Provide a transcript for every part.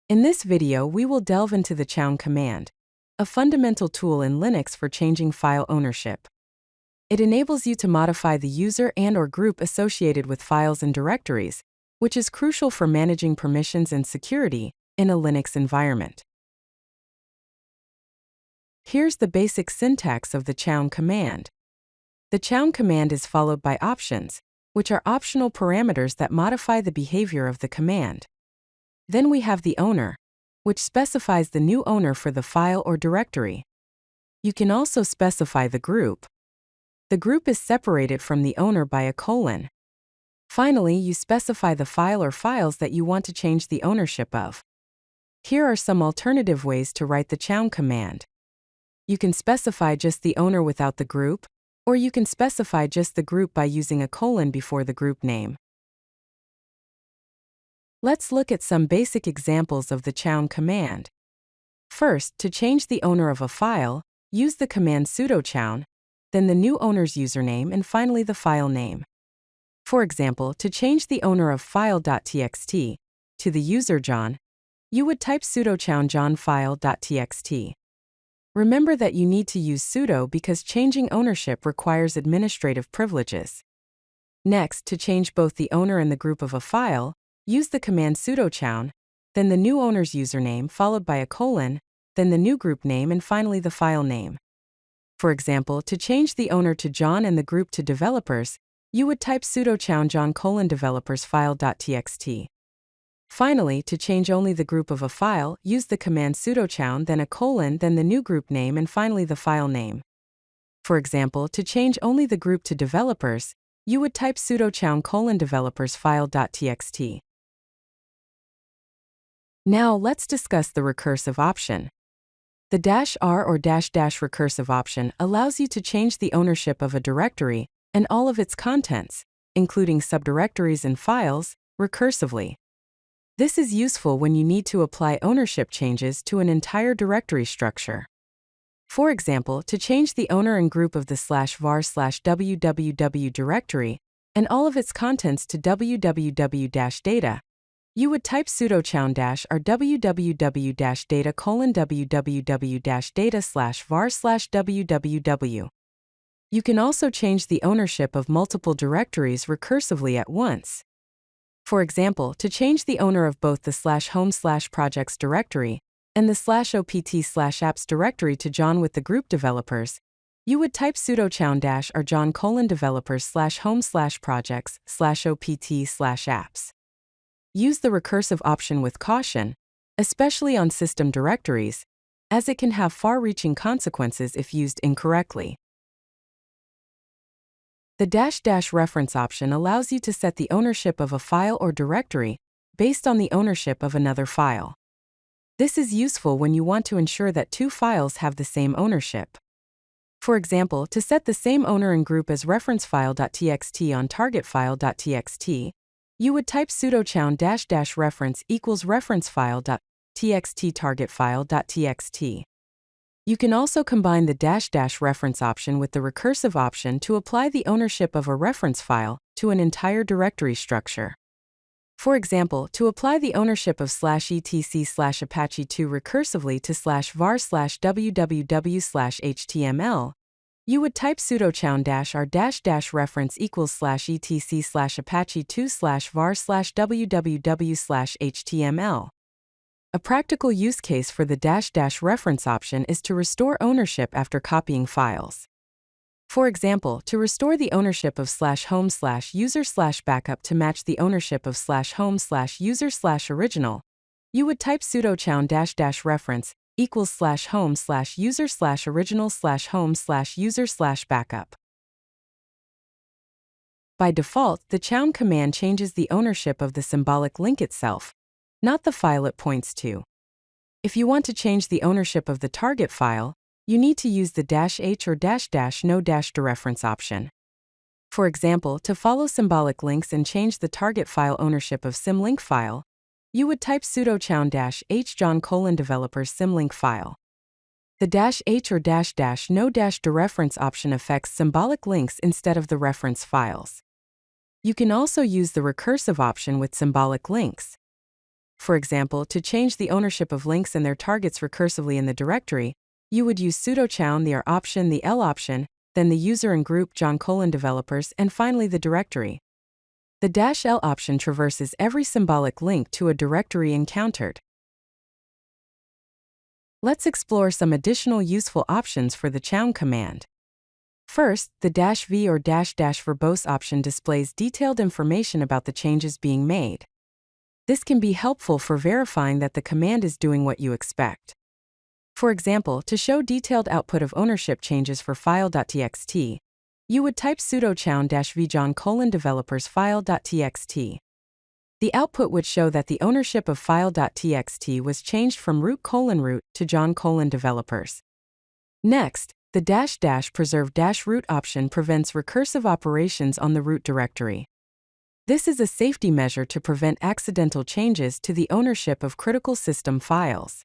In this video, we will delve into the chown command, a fundamental tool in Linux for changing file ownership. It enables you to modify the user and/or group associated with files and directories, which is crucial for managing permissions and security in a Linux environment. Here's the basic syntax of the chown command. The chown command is followed by options, which are optional parameters that modify the behavior of the command. Then we have the owner, which specifies the new owner for the file or directory. You can also specify the group. The group is separated from the owner by a colon. Finally, you specify the file or files that you want to change the ownership of. Here are some alternative ways to write the chown command. You can specify just the owner without the group, or you can specify just the group by using a colon before the group name. Let's look at some basic examples of the chown command. First, to change the owner of a file, use the command sudo chown, then the new owner's username, and finally the file name. For example, to change the owner of file.txt to the user John, you would type sudo chown john file.txt. Remember that you need to use sudo because changing ownership requires administrative privileges. Next, to change both the owner and the group of a file, use the command sudo chown, then the new owner's username followed by a colon, then the new group name, and finally the file name. For example, to change the owner to John and the group to developers, you would type sudo chown john developers file.txt. Finally, to change only the group of a file, use the command sudo chown, then a colon, then the new group name, and finally the file name. For example, to change only the group to developers, you would type sudo chown developers file.txt. Now let's discuss the recursive option. The -r or -- recursive option allows you to change the ownership of a directory and all of its contents, including subdirectories and files, recursively. This is useful when you need to apply ownership changes to an entire directory structure. For example, to change the owner and group of the /var/www directory and all of its contents to www-data, you would type sudo chown -r www-data www-data/var/www. You can also change the ownership of multiple directories recursively at once. For example, to change the owner of both the /home/projects directory and the /opt/apps directory to John with the group developers, you would type sudo chown -r john developers /home/projects /opt/apps. Use the recursive option with caution, especially on system directories, as it can have far-reaching consequences if used incorrectly. The -- reference option allows you to set the ownership of a file or directory based on the ownership of another file. This is useful when you want to ensure that two files have the same ownership. For example, to set the same owner and group as reference file.txt on target file.txt, you would type sudo chown -- reference equals reference file.txt target file.txt. You can also combine the -- reference option with the recursive option to apply the ownership of a reference file to an entire directory structure. For example, to apply the ownership of /etc/apache2 recursively to /var/www/html, you would type sudo chown -r - reference equals /etc/apache2 /var/www/html. A practical use case for the -- reference option is to restore ownership after copying files. For example, to restore the ownership of /home/user/backup to match the ownership of /home/user/original, you would type sudo chown -- reference equals /home/user/original/home/user/backup. By default, the chown command changes the ownership of the symbolic link itself, not the file it points to. If you want to change the ownership of the target file, you need to use the -h or -no -dereference option. For example, to follow symbolic links and change the target file ownership of symlink file, you would type sudo chown -h john developers symlink file. The -h or -no -dereference option affects symbolic links instead of the reference files. You can also use the recursive option with symbolic links. For example, to change the ownership of links and their targets recursively in the directory, you would use sudo chown the R option, the L option, then the user and group developers, and finally the directory. The -L option traverses every symbolic link to a directory encountered. Let's explore some additional useful options for the chown command. First, the -V or -verbose option displays detailed information about the changes being made. This can be helpful for verifying that the command is doing what you expect. For example, to show detailed output of ownership changes for file.txt, you would type sudo chown-v developers file.txt. The output would show that the ownership of file.txt was changed from root to developers. Next, the --preserve -root option prevents recursive operations on the root directory. This is a safety measure to prevent accidental changes to the ownership of critical system files.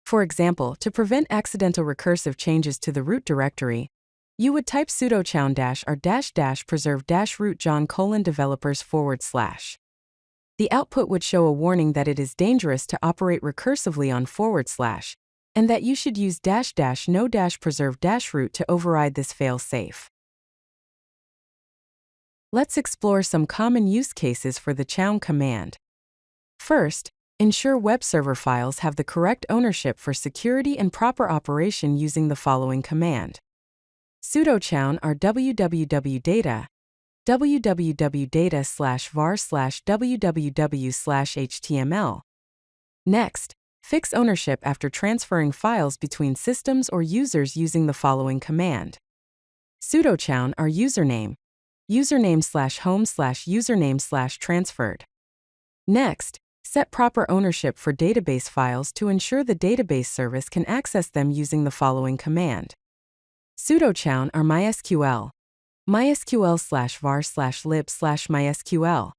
For example, to prevent accidental recursive changes to the root directory, you would type sudo chown-r preserve -root developers /. The output would show a warning that it is dangerous to operate recursively on /, and that you should use -no preserve -root to override this fail-safe. Let's explore some common use cases for the chown command. First, ensure web server files have the correct ownership for security and proper operation using the following command. Sudo chown r www.data www.data/var/www/html. Next, fix ownership after transferring files between systems or users using the following command. Sudo chown r username/home/username/transferred. Next, set proper ownership for database files to ensure the database service can access them using the following command. Sudo chown r mysql/var/lib/mysql.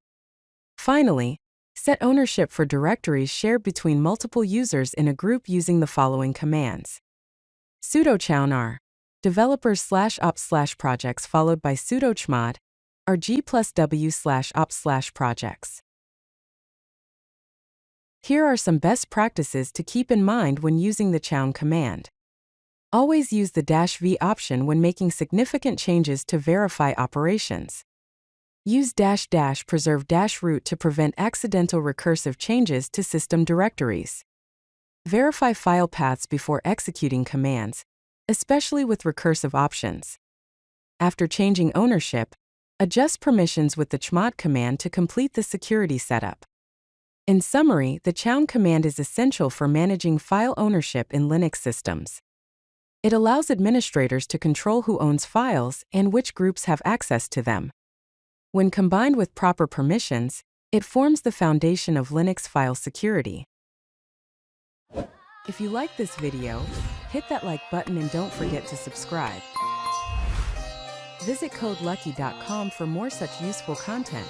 Finally, set ownership for directories shared between multiple users in a group using the following commands. Sudo chown r developers/ops/projects followed by sudo chmod r g+w/ops/projects. Here are some best practices to keep in mind when using the chown command. Always use the -V option when making significant changes to verify operations. Use --preserve -root to prevent accidental recursive changes to system directories. Verify file paths before executing commands, especially with recursive options. After changing ownership, adjust permissions with the chmod command to complete the security setup. In summary, the chown command is essential for managing file ownership in Linux systems. It allows administrators to control who owns files and which groups have access to them. When combined with proper permissions, it forms the foundation of Linux file security. If you like this video, hit that like button and don't forget to subscribe. Visit codelucky.com for more such useful content.